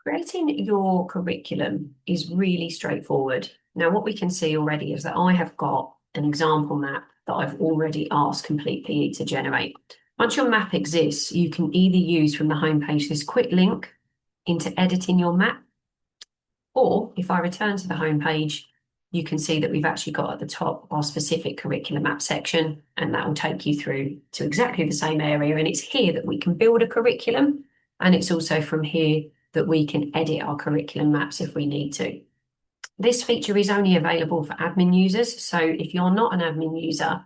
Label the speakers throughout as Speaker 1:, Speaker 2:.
Speaker 1: Creating your curriculum is really straightforward. Now, what we can see already is that I have got an example map that I've already asked Complete PE to generate. Once your map exists, you can either use from the homepage this quick link into editing your map, or if I return to the homepage, you can see that we've actually got at the top our specific curriculum map section, and that will take you through to exactly the same area. And it's here that we can build a curriculum, and it's also from here that we can edit our curriculum maps if we need to. This feature is only available for admin users. So if you're not an admin user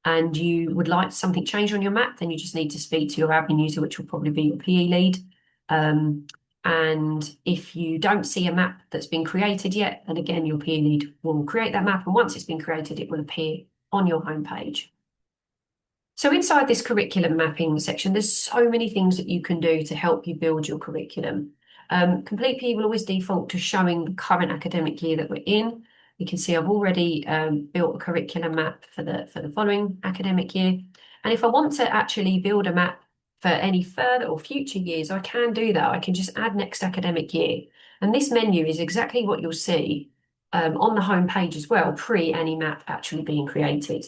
Speaker 1: and you would like something changed on your map, then you just need to speak to your admin user, which will probably be your PE lead. And if you don't see a map that's been created yet, then again, your PE lead will create that map. And once it's been created, it will appear on your homepage. So inside this curriculum mapping section, there's so many things that you can do to help you build your curriculum. Complete PE will always default to showing the current academic year that we're in. You can see I've already built a curriculum map for the following academic year. And if I want to actually build a map for any further or future years, I can do that. I can just add next academic year. And this menu is exactly what you'll see on the home page as well, pre any map actually being created.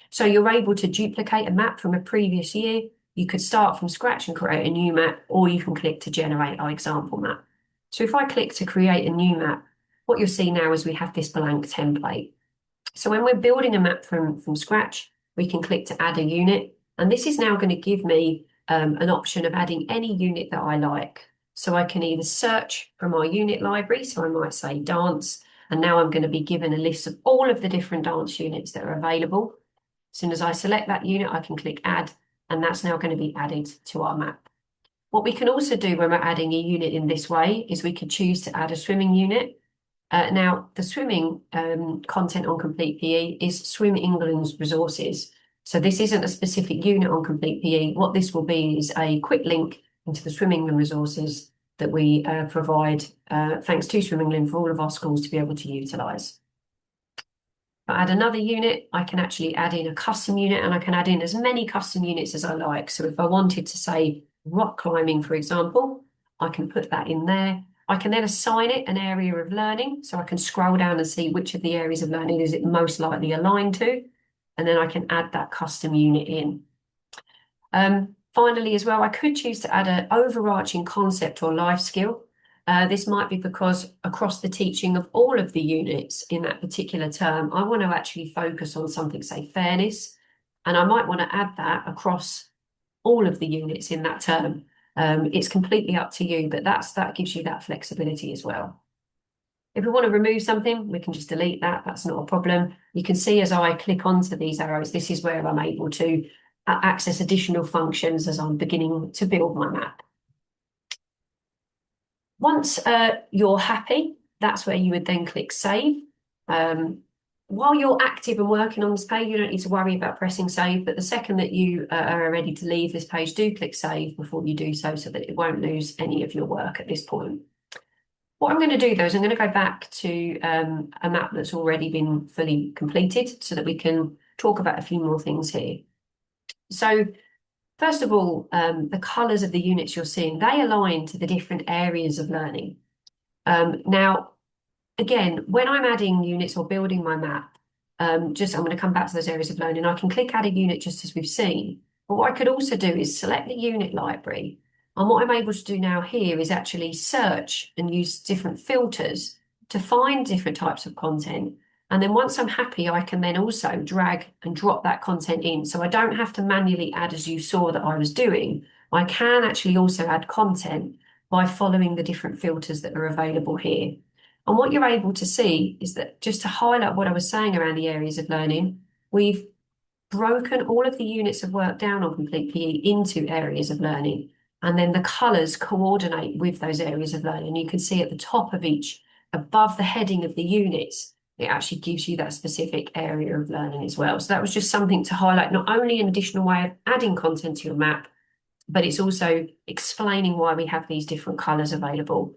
Speaker 1: So you're able to duplicate a map from a previous year. You could start from scratch and create a new map, or you can click to generate our example map. So if I click to create a new map, what you'll see now is we have this blank template. So when we're building a map from scratch, we can click to add a unit. And this is now going to give me an option of adding any unit that I like. So I can either search from our unit library, so I might say dance, and now I'm going to be given a list of all of the different dance units that are available. As soon as I select that unit, I can click add, and that's now going to be added to our map. What we can also do when we're adding a unit in this way is we could choose to add a swimming unit. Now, the swimming content on Complete PE is Swim England's resources. So this isn't a specific unit on Complete PE. What this will be is a quick link into the Swim England resources that we provide thanks to Swim England for all of our schools to be able to utilise. If I add another unit, I can actually add in a custom unit, and I can add in as many custom units as I like. So if I wanted to say rock climbing, for example, I can put that in there. I can then assign it an area of learning. So I can scroll down and see which of the areas of learning is it most likely aligned to. And then I can add that custom unit in. Finally, as well, I could choose to add an overarching concept or life skill. This might be because across the teaching of all of the units in that particular term, I want to actually focus on something, say, fairness, and I might want to add that across all of the units in that term. It's completely up to you, but that gives you that flexibility as well. If we want to remove something, we can just delete that. That's not a problem. You can see as I click onto these arrows, this is where I'm able to access additional functions as I'm beginning to build my map. Once you're happy, that's where you would then click save. While you're active and working on this page, you don't need to worry about pressing save, but the second that you are ready to leave this page, do click save before you do so that it won't lose any of your work at this point. What I'm going to do though is I'm going to go back to a map that's already been fully completed so that we can talk about a few more things here. So first of all, the colours of the units you're seeing, they align to the different areas of learning. Now, again, when I'm adding units or building my map, I'm going to come back to those areas of learning. I can click add a unit just as we've seen. But what I could also do is select the unit library. And what I'm able to do now here is actually search and use different filters to find different types of content. And then once I'm happy, I can then also drag and drop that content in. So I don't have to manually add as you saw that I was doing. I can actually also add content by following the different filters that are available here. And what you're able to see is that, just to highlight what I was saying around the areas of learning, we've broken all of the units of work down on Complete PE into areas of learning. And then the colours coordinate with those areas of learning. You can see at the top of each, above the heading of the units, it actually gives you that specific area of learning as well. So that was just something to highlight, not only an additional way of adding content to your map, but it's also explaining why we have these different colours available.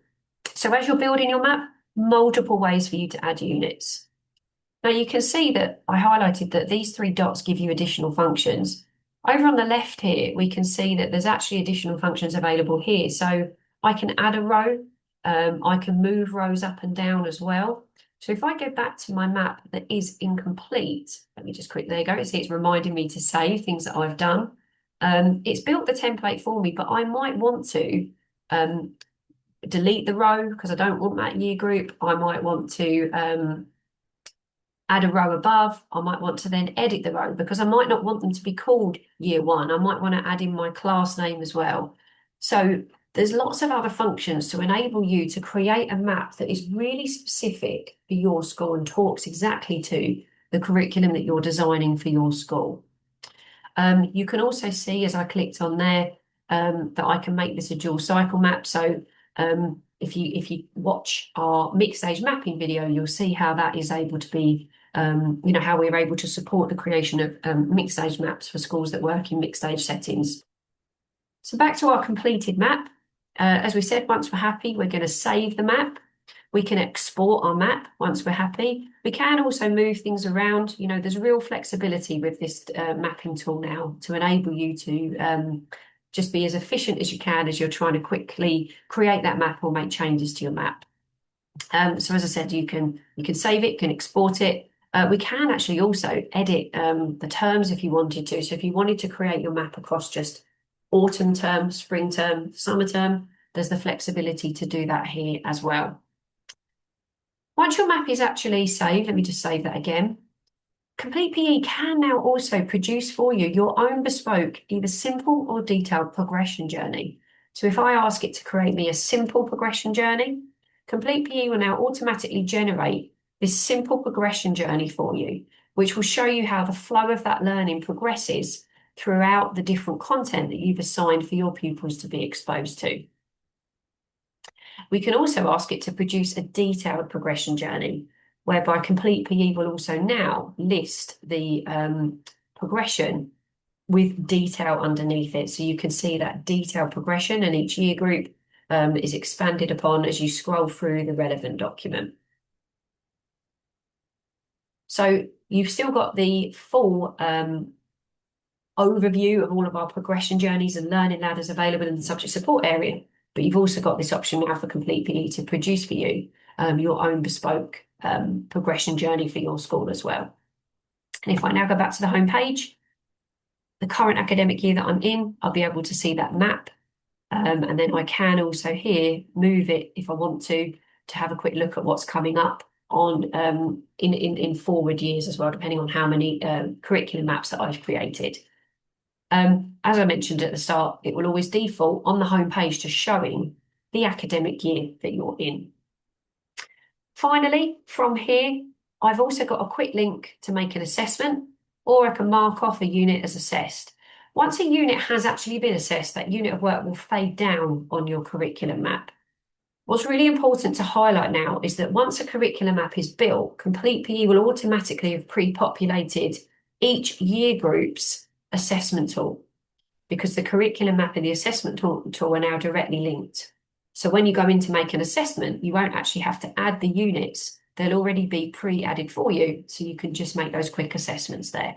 Speaker 1: So as you're building your map, multiple ways for you to add units. Now you can see that I highlighted that these three dots give you additional functions. Over on the left here, we can see that there's actually additional functions available here. So I can add a row, I can move rows up and down as well. So if I go back to my map that is incomplete, let me just quick, there you go. See, it's reminding me to save things that I've done. It's built the template for me, but I might want to delete the row because I don't want that year group. I might want to add a row above. I might want to then edit the row because I might not want them to be called year one. I might want to add in my class name as well. So there's lots of other functions to enable you to create a map that is really specific for your school and talks exactly to the curriculum that you're designing for your school. You can also see as I clicked on there that I can make this a dual cycle map. So if you watch our mixed age mapping video, you'll see how that is able to be, how we're able to support the creation of mixed age maps for schools that work in mixed age settings. So back to our completed map. As we said, once we're happy, we're going to save the map. We can export our map once we're happy. We can also move things around. There's real flexibility with this mapping tool now to enable you to just be as efficient as you can as you're trying to quickly create that map or make changes to your map. So as I said, you can save it, you can export it. We can actually also edit the terms if you wanted to. So if you wanted to create your map across just autumn term, spring term, summer term, there's the flexibility to do that here as well. Once your map is actually saved, let me just save that again. Complete PE can now also produce for you your own bespoke, either simple or detailed progression journey. So if I ask it to create me a simple progression journey, Complete PE will now automatically generate this simple progression journey for you, which will show you how the flow of that learning progresses throughout the different content that you've assigned for your pupils to be exposed to. We can also ask it to produce a detailed progression journey, whereby Complete PE will also now list the progression with detail underneath it. So you can see that detailed progression, and each year group is expanded upon as you scroll through the relevant document. So you've still got the full overview of all of our progression journeys and learning ladders available in the subject support area, but you've also got this option now for Complete PE to produce for you your own bespoke progression journey for your school as well. And if I now go back to the home page, the current academic year that I'm in, I'll be able to see that map. And then I can also here move it if I want to have a quick look at what's coming up on in forward years as well, depending on how many curriculum maps that I've created. As I mentioned at the start, it will always default on the home page to showing the academic year that you're in. Finally, from here, I've also got a quick link to make an assessment, or I can mark off a unit as assessed. Once a unit has actually been assessed, that unit of work will fade down on your curriculum map. What's really important to highlight now is that once a curriculum map is built, Complete PE will automatically have pre-populated each year group's assessment tool, because the curriculum map and the assessment tool are now directly linked. So when you go in to make an assessment, you won't actually have to add the units. They'll already be pre-added for you, so you can just make those quick assessments there.